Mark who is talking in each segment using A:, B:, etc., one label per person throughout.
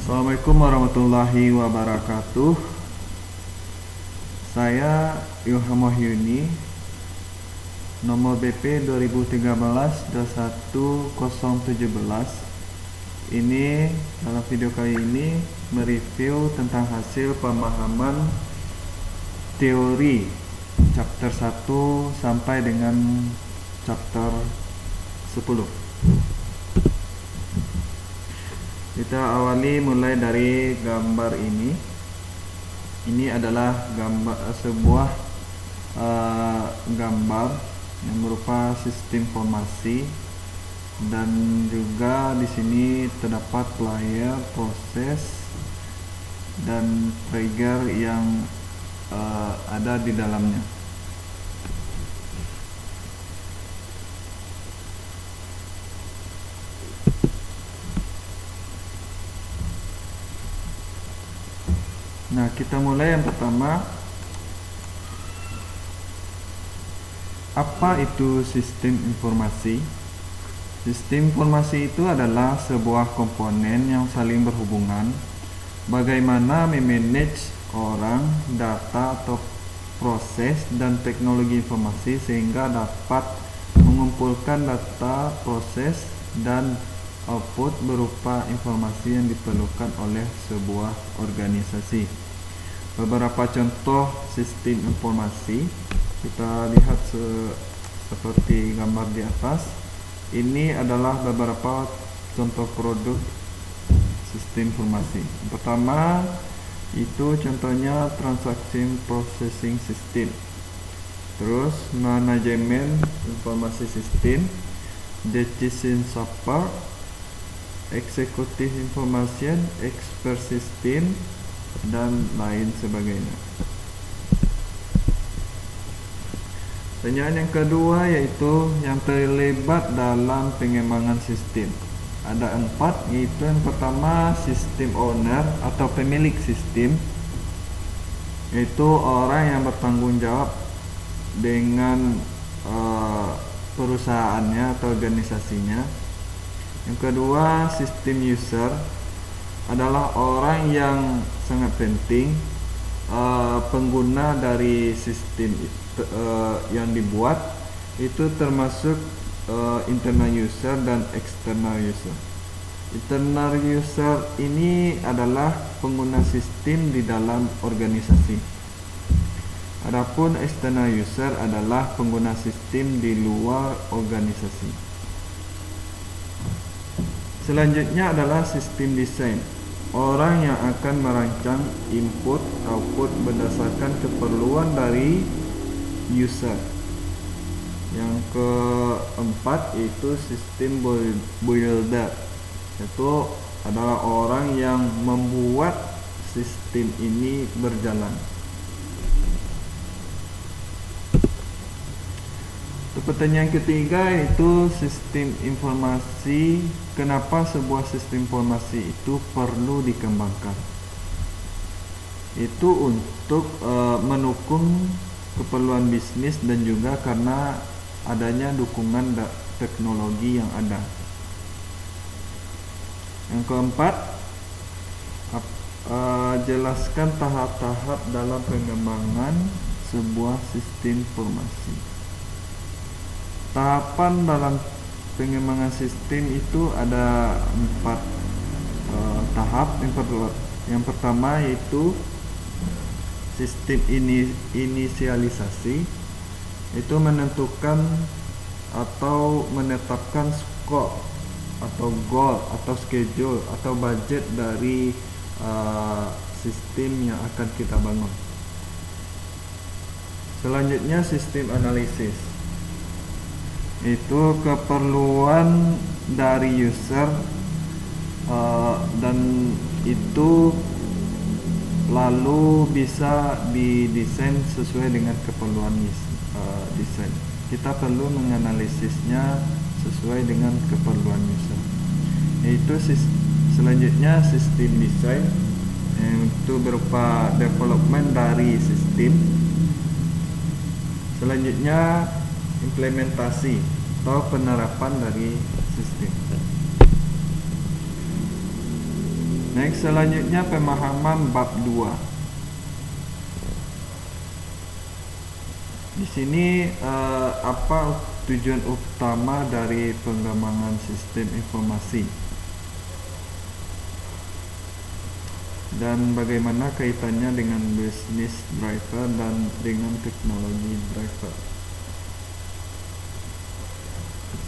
A: Assalamualaikum warahmatullahi wabarakatuh. Saya Ilham Wahyuni, nomor BP 2013-21017. Ini dalam video kali ini mereview tentang hasil pemahaman teori chapter 1 sampai dengan chapter 10. Kita awali mulai dari gambar ini. Ini adalah sebuah gambar yang berupa sistem informasi, dan juga di sini terdapat player, proses, dan trigger yang ada di dalamnya. Nah, kita mulai yang pertama. Apa itu sistem informasi? Sistem informasi itu adalah sebuah komponen yang saling berhubungan. Bagaimana memanage orang, data atau proses dan teknologi informasi sehingga dapat mengumpulkan data, proses, dan output berupa informasi yang diperlukan oleh sebuah organisasi. Beberapa contoh sistem informasi kita lihat seperti gambar di atas. Ini adalah beberapa contoh produk sistem informasi. Yang pertama itu contohnya transaction processing system, terus manajemen informasi sistem, decision support, executive information, expert system, dan lain sebagainya. Pertanyaan yang kedua yaitu yang terlibat dalam pengembangan sistem. Ada 4, yaitu yang pertama sistem owner atau pemilik sistem, yaitu orang yang bertanggung jawab dengan perusahaannya atau organisasinya. Yang kedua sistem user adalah orang yang sangat penting, pengguna dari sistem yang dibuat, itu termasuk internal user dan external user. Internal user ini adalah pengguna sistem di dalam organisasi. Adapun external user adalah pengguna sistem di luar organisasi. Selanjutnya adalah sistem desain. Orang yang akan merancang input output berdasarkan keperluan dari user. Yang keempat itu sistem builder, yaitu adalah orang yang membuat sistem ini berjalan. Pertanyaan ketiga yaitu sistem informasi. Kenapa sebuah sistem informasi itu perlu dikembangkan? Itu untuk mendukung keperluan bisnis dan juga karena adanya dukungan teknologi yang ada. Yang keempat, jelaskan tahap-tahap dalam pengembangan sebuah sistem informasi. Tahapan dalam pengembangan sistem itu ada 4 tahap. Yang pertama yaitu sistem inisialisasi, itu menentukan atau menetapkan skop atau goal atau schedule atau budget dari sistem yang akan kita bangun. Selanjutnya sistem analisis, itu keperluan dari user, dan itu lalu bisa didesain sesuai dengan keperluan desain. Kita perlu menganalisisnya sesuai dengan keperluan user. Yaitu selanjutnya sistem desain, itu berupa development dari sistem. Selanjutnya implementasi atau penerapan dari sistem. Next, selanjutnya pemahaman bab 2. Di sini apa tujuan utama dari pengembangan sistem informasi dan bagaimana kaitannya dengan business driver dan dengan teknologi driver.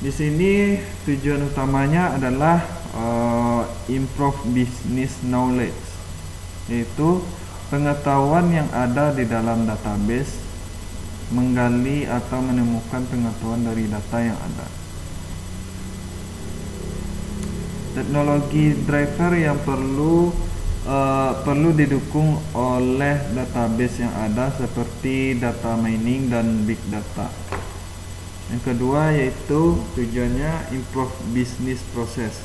A: Di sini tujuan utamanya adalah improve business knowledge, yaitu pengetahuan yang ada di dalam database, menggali atau menemukan pengetahuan dari data yang ada. Teknologi driver yang perlu didukung oleh database yang ada seperti data mining dan big data. Yang kedua yaitu tujuannya improve business process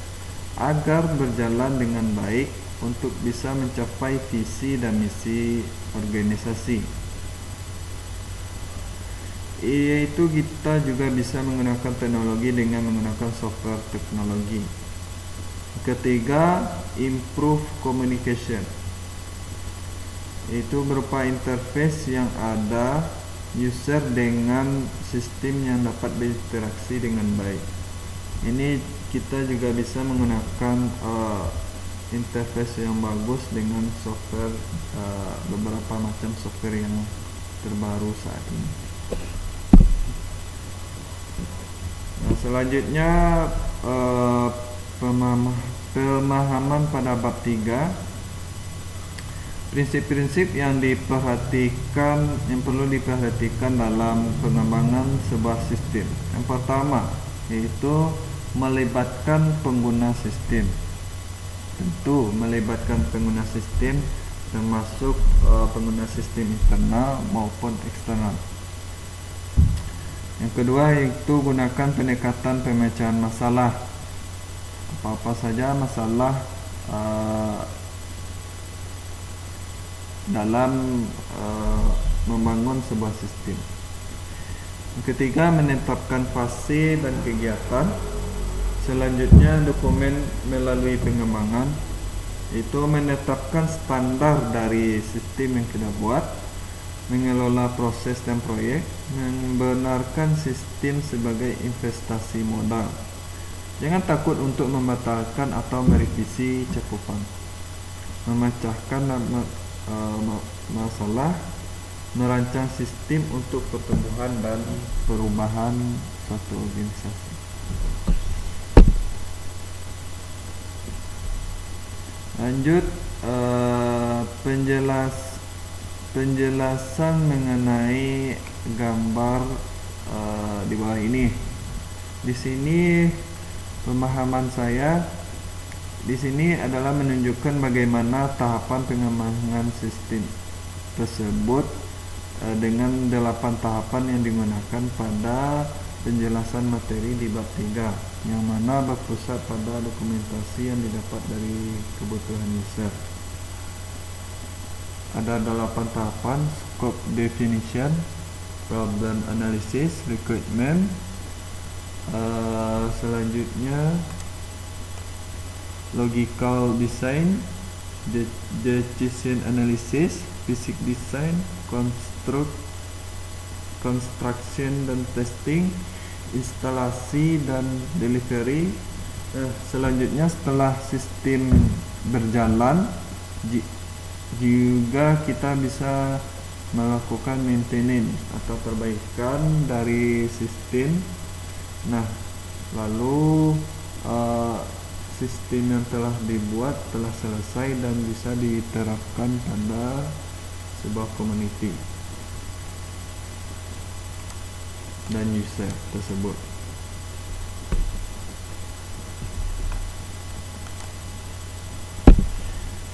A: agar berjalan dengan baik untuk bisa mencapai visi dan misi organisasi. Yaitu kita juga bisa menggunakan teknologi dengan menggunakan software teknologi. Ketiga, improve communication, yaitu berupa interface yang ada user dengan sistem yang dapat berinteraksi dengan baik. Ini kita juga bisa menggunakan interface yang bagus dengan software, beberapa macam software yang terbaru saat ini. Nah, selanjutnya pemahaman pada bab 3. Prinsip-prinsip yang perlu diperhatikan dalam pengembangan sebuah sistem. Yang pertama yaitu melibatkan pengguna sistem. Tentu melibatkan pengguna sistem termasuk pengguna sistem internal maupun eksternal. Yang kedua yaitu gunakan pendekatan pemecahan masalah. Apa-apa saja masalah dalam membangun sebuah sistem. Yang ketiga, menetapkan fase dan kegiatan. Selanjutnya, dokumen melalui pengembangan, itu menetapkan standar dari sistem yang kita buat, mengelola proses dan proyek, membenarkan sistem sebagai investasi modal. Jangan takut untuk membatalkan atau merevisi cakupan, memecahkan masalah, merancang sistem untuk pertumbuhan dan perubahan suatu organisasi. Lanjut, penjelasan mengenai gambar di bawah ini. Di sini pemahaman saya di sini adalah menunjukkan bagaimana tahapan pengembangan sistem tersebut dengan 8 tahapan yang digunakan pada penjelasan materi di bab 3, yang mana berpusat pada dokumentasi yang didapat dari kebutuhan user. Ada 8 tahapan: scope definition, problem analysis, requirement, selanjutnya logical design, decision analysis, basic design, construction dan testing, instalasi dan delivery. Selanjutnya setelah sistem berjalan juga kita bisa melakukan maintenance atau perbaikan dari sistem. Nah, lalu sistem yang telah dibuat telah selesai dan bisa diterapkan pada sebuah community dan user tersebut.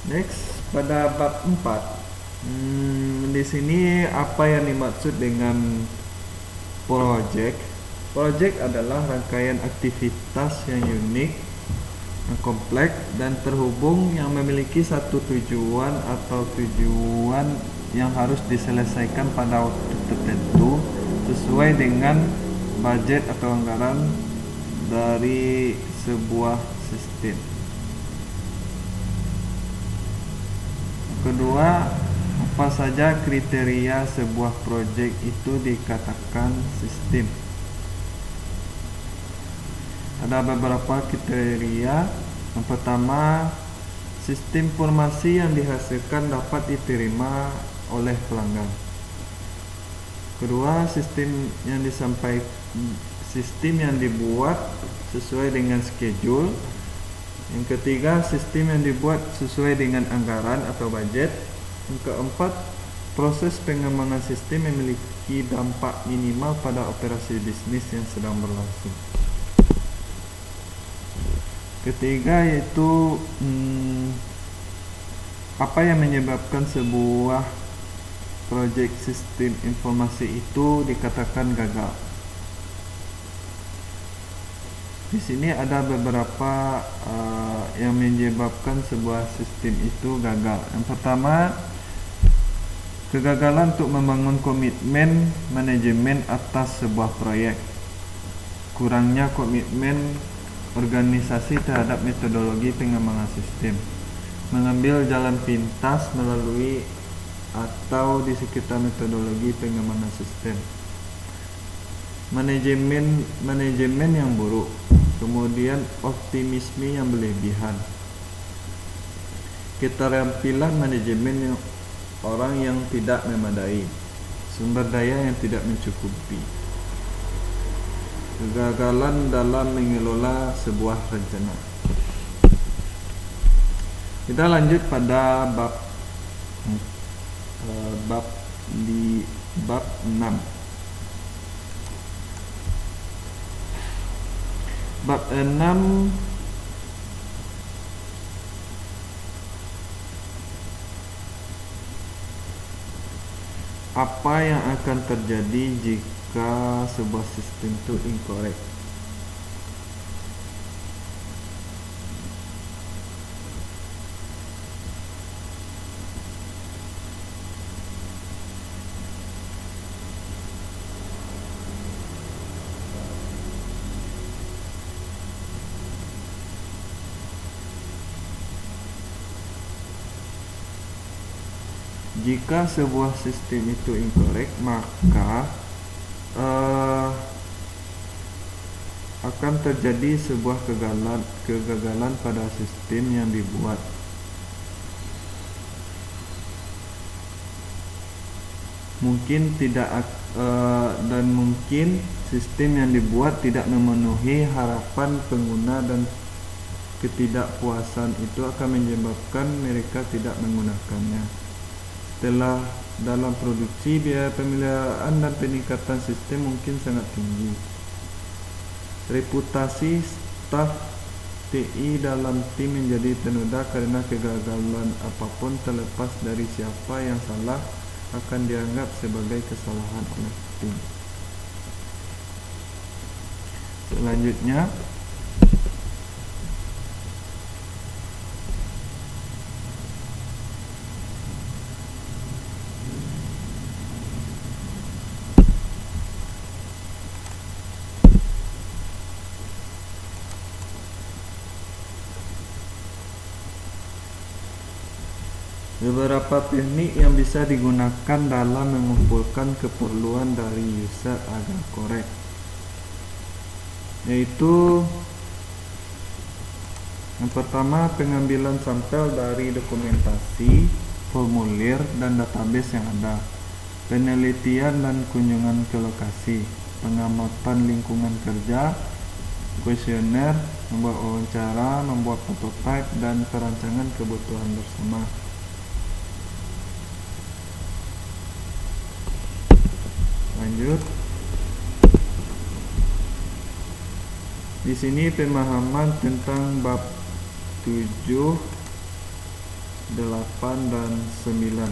A: Next, pada bab 4, di sini apa yang dimaksud dengan project? Project adalah rangkaian aktivitas yang unik, yang kompleks dan terhubung, yang memiliki satu tujuan atau tujuan yang harus diselesaikan pada waktu tertentu sesuai dengan budget atau anggaran dari sebuah sistem. Kedua, apa saja kriteria sebuah proyek itu dikatakan sistem? Ada beberapa kriteria. Yang pertama, sistem informasi yang dihasilkan dapat diterima oleh pelanggan. Kedua, sistem yang dibuat sesuai dengan schedule. Yang ketiga, sistem yang dibuat sesuai dengan anggaran atau budget. Yang keempat, proses pengembangan sistem memiliki dampak minimal pada operasi bisnis yang sedang berlangsung. Ketiga yaitu apa yang menyebabkan sebuah proyek sistem informasi itu dikatakan gagal. Di sini ada beberapa yang menyebabkan sebuah sistem itu gagal. Yang pertama, kegagalan untuk membangun komitmen manajemen atas sebuah proyek. Kurangnya komitmen organisasi terhadap metodologi pengembangan sistem. Mengambil jalan pintas melalui atau di sekitar metodologi pengembangan sistem. Manajemen yang buruk. Kemudian optimisme yang berlebihan. Keterampilan manajemen orang yang tidak memadai. Sumber daya yang tidak mencukupi. Kegagalan dalam mengelola sebuah rencana. Kita lanjut pada bab 6. Bab 6 apa yang akan terjadi jika sebuah sistem itu incorrect. Jika sebuah sistem itu incorrect, maka akan terjadi sebuah kegagalan pada sistem yang dibuat. Mungkin sistem yang dibuat tidak memenuhi harapan pengguna dan ketidakpuasan itu akan menyebabkan mereka tidak menggunakannya. Setelah dalam produksi, biaya pemeliharaan dan peningkatan sistem mungkin sangat tinggi. Reputasi staf TI dalam tim menjadi ternoda karena kegagalan apapun, terlepas dari siapa yang salah, akan dianggap sebagai kesalahan oleh tim. Selanjutnya, beberapa teknik yang bisa digunakan dalam mengumpulkan keperluan dari user agar korek, yaitu yang pertama, pengambilan sampel dari dokumentasi, formulir, dan database yang ada, penelitian dan kunjungan ke lokasi, pengamatan lingkungan kerja, kuesioner, membuat wawancara, membuat prototipe, dan perancangan kebutuhan bersama. Lanjut. Di sini pemahaman tentang bab 7, 8, dan 9.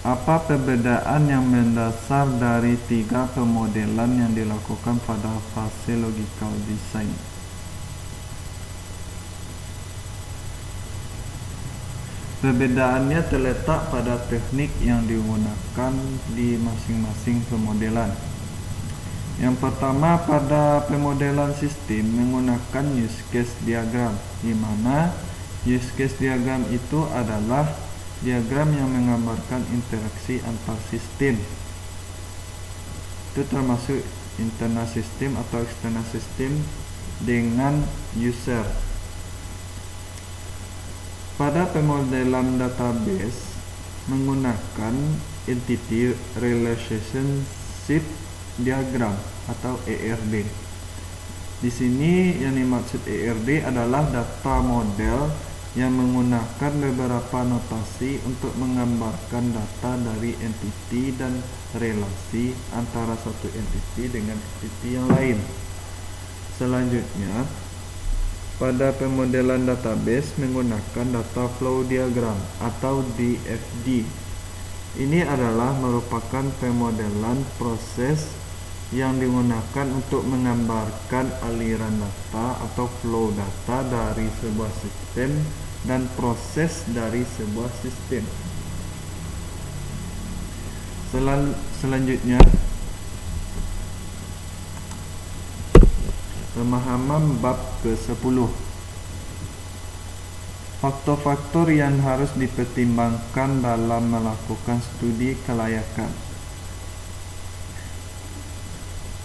A: Apa perbedaan yang mendasar dari 3 pemodelan yang dilakukan pada fase logical design? Perbedaannya terletak pada teknik yang digunakan di masing-masing pemodelan. Yang pertama, pada pemodelan sistem menggunakan use case diagram, di mana use case diagram itu adalah diagram yang menggambarkan interaksi antar sistem. Itu termasuk internal sistem atau external sistem dengan user. Pada pemodelan database menggunakan entity relationship diagram atau ERD. Di sini yang dimaksud ERD adalah data model yang menggunakan beberapa notasi untuk menggambarkan data dari entity dan relasi antara satu entity dengan entity yang lain. Selanjutnya, pada pemodelan database menggunakan data flow diagram atau DFD. Ini adalah merupakan pemodelan proses yang digunakan untuk menggambarkan aliran data atau flow data dari sebuah sistem dan proses dari sebuah sistem. Selanjutnya, pemahaman bab ke-10. Faktor-faktor yang harus dipertimbangkan dalam melakukan studi kelayakan.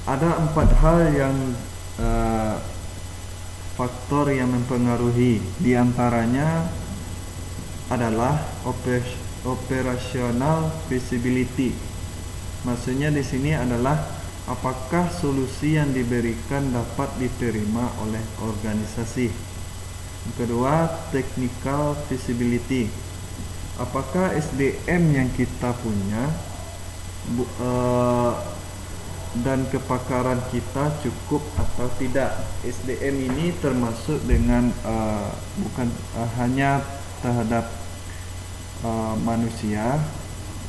A: Ada 4 hal yang faktor yang mempengaruhi. Di antaranya adalah operational feasibility. Maksudnya di sini adalah apakah solusi yang diberikan dapat diterima oleh organisasi. Yang kedua, technical feasibility. Apakah SDM yang kita punya dan kepakaran kita cukup atau tidak. SDM ini termasuk dengan bukan hanya terhadap manusia,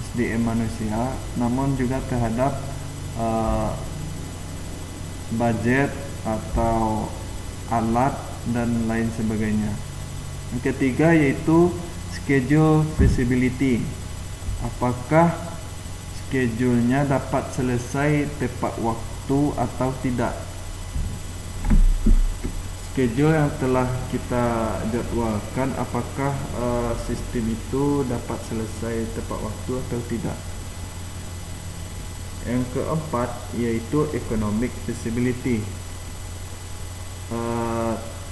A: SDM manusia, namun juga terhadap budget atau alat dan lain sebagainya. Yang ketiga yaitu schedule feasibility. Apakah schedule-nya dapat selesai tepat waktu atau tidak? Schedule yang telah kita jadwalkan, apakah sistem itu dapat selesai tepat waktu atau tidak? Yang keempat yaitu economic feasibility.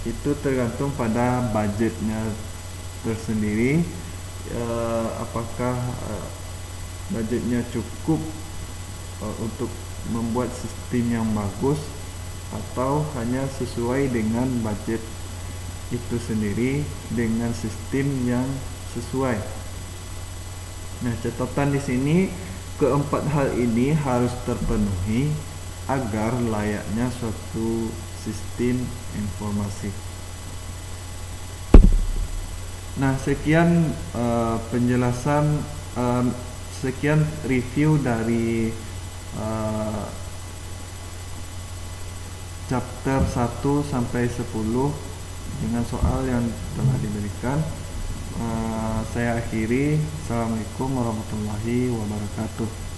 A: Itu tergantung pada budgetnya tersendiri, apakah budgetnya cukup untuk membuat sistem yang bagus atau hanya sesuai dengan budget itu sendiri dengan sistem yang sesuai. Nah, catatan di sini keempat hal ini harus terpenuhi agar layaknya suatu sistem informasi. Nah, sekian penjelasan, sekian review dari chapter 1 sampai 10 dengan soal yang telah diberikan. Saya akhiri. Assalamualaikum warahmatullahi wabarakatuh.